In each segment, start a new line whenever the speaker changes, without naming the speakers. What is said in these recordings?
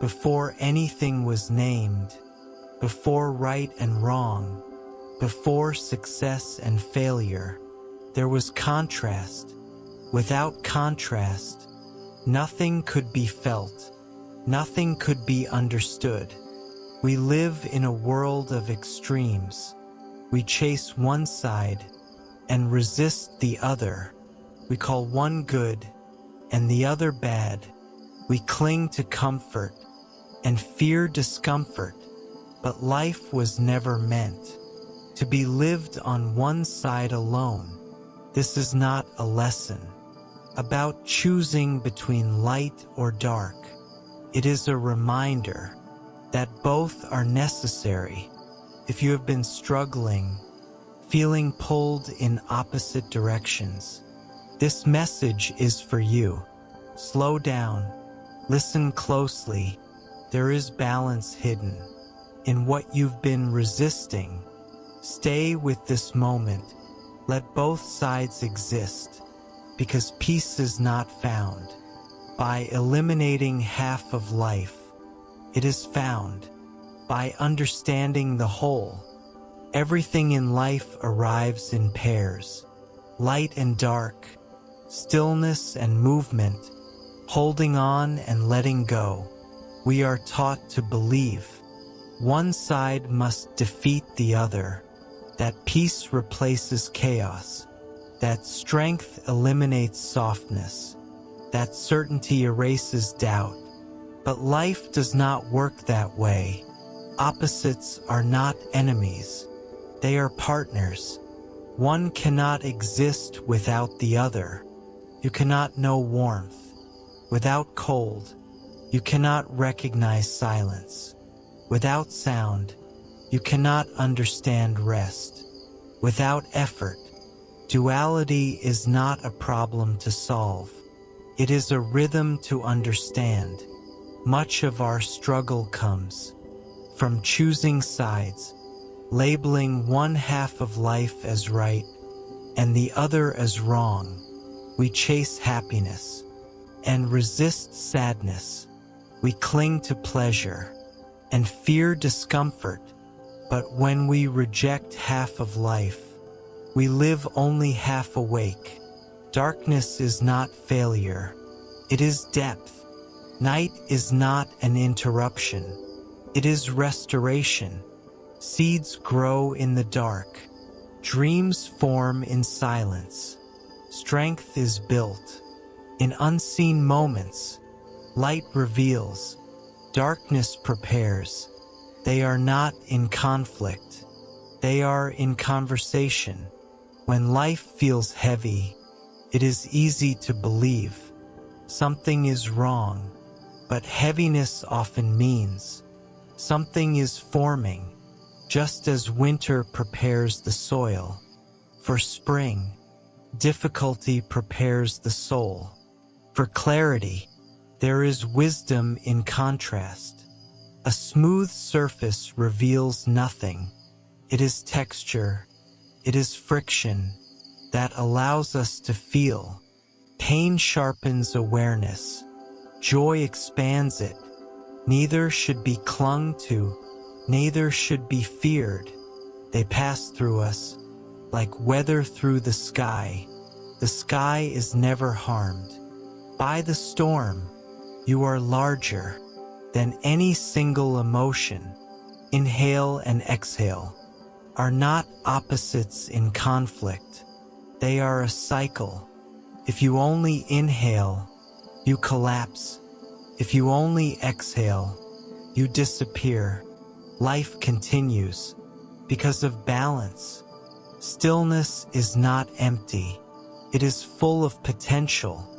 before anything was named, before right and wrong, before success and failure, there was contrast. Without contrast, nothing could be felt, nothing could be understood. We live in a world of extremes. We chase one side and resist the other. We call one good and the other bad. We cling to comfort and fear discomfort, but life was never meant to be lived on one side alone. This is not a lesson about choosing between light or dark. It is a reminder that both are necessary. If you have been struggling, feeling pulled in opposite directions, this message is for you. Slow down, listen closely. There is balance hidden in what you've been resisting. Stay with this moment. Let both sides exist, because peace is not found by eliminating half of life. It is found by understanding the whole. Everything in life arrives in pairs, light and dark, stillness and movement, holding on and letting go. We are taught to believe one side must defeat the other, that peace replaces chaos, that strength eliminates softness, that certainty erases doubt. But life does not work that way. Opposites are not enemies. They are partners. One cannot exist without the other. You cannot know warmth without cold. You cannot recognize silence without sound. You cannot understand rest without effort. Duality is not a problem to solve. It is a rhythm to understand. Much of our struggle comes from choosing sides, labeling one half of life as right and the other as wrong. We chase happiness and resist sadness. We cling to pleasure and fear discomfort. But when we reject half of life, we live only half awake. Darkness is not failure. It is depth. Night is not an interruption. It is restoration. Seeds grow in the dark. Dreams form in silence. Strength is built in unseen moments. Light reveals. Darkness prepares. They are not in conflict. They are in conversation. When life feels heavy, it is easy to believe something is wrong, but heaviness often means something is forming. Just as winter prepares the soil for spring, difficulty prepares the soul for clarity. There is wisdom in contrast. A smooth surface reveals nothing. It is texture, it is friction that allows us to feel. Pain sharpens awareness. Joy expands it. Neither should be clung to, neither should be feared. They pass through us like weather through the sky. The sky is never harmed by the storm. You are larger than any single emotion. Inhale and exhale are not opposites in conflict. They are a cycle. If you only inhale, you collapse. If you only exhale, you disappear. Life continues because of balance. Stillness is not empty. It is full of potential.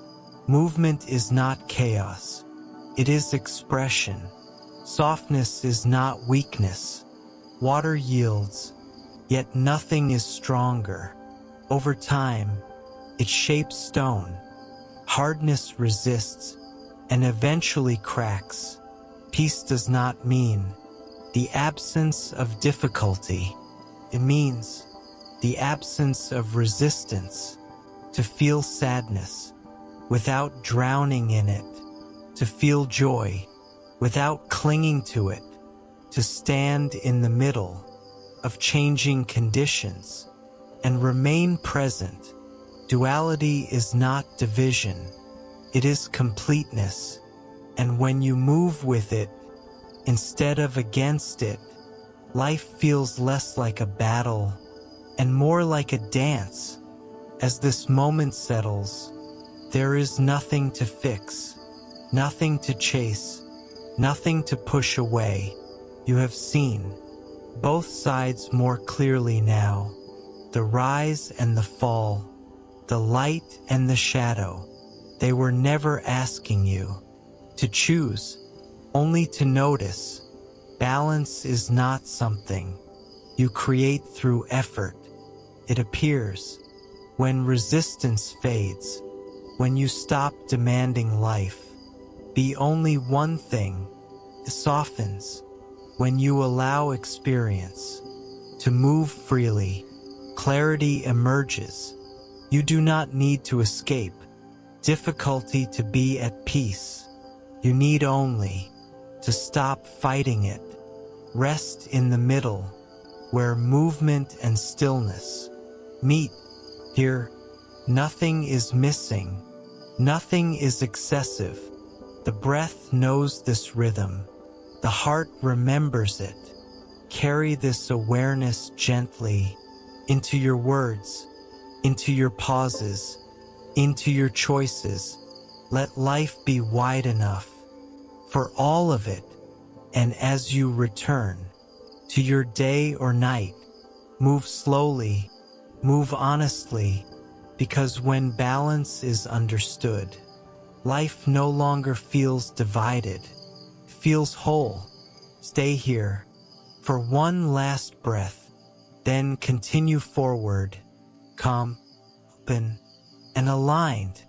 Movement is not chaos. It is expression. Softness is not weakness. Water yields, yet nothing is stronger. Over time, it shapes stone. Hardness resists and eventually cracks. Peace does not mean the absence of difficulty. It means the absence of resistance. To feel sadness without drowning in it. To feel joy without clinging to it, to stand in the middle of changing conditions and remain present. Duality is not division, it is completeness, and when you move with it instead of against it, life feels less like a battle and more like a dance. As this moment settles, there is nothing to fix, nothing to chase, nothing to push away. You have seen both sides more clearly now, the rise and the fall, the light and the shadow. They were never asking you to choose, only to notice. Balance is not something you create through effort. It appears when resistance fades, when you stop demanding life be only one thing. It softens when you allow experience to move freely. Clarity emerges. You do not need to escape difficulty to be at peace. You need only to stop fighting it. Rest in the middle, where movement and stillness meet. Here, nothing is missing, nothing is excessive. The breath knows this rhythm, the heart remembers it. Carry this awareness gently into your words, into your pauses, into your choices. Let life be wide enough for all of it, and as you return to your day or night, move slowly, move honestly, because when balance is understood, life no longer feels divided, feels whole. Stay here for one last breath, then continue forward, calm, open, and aligned.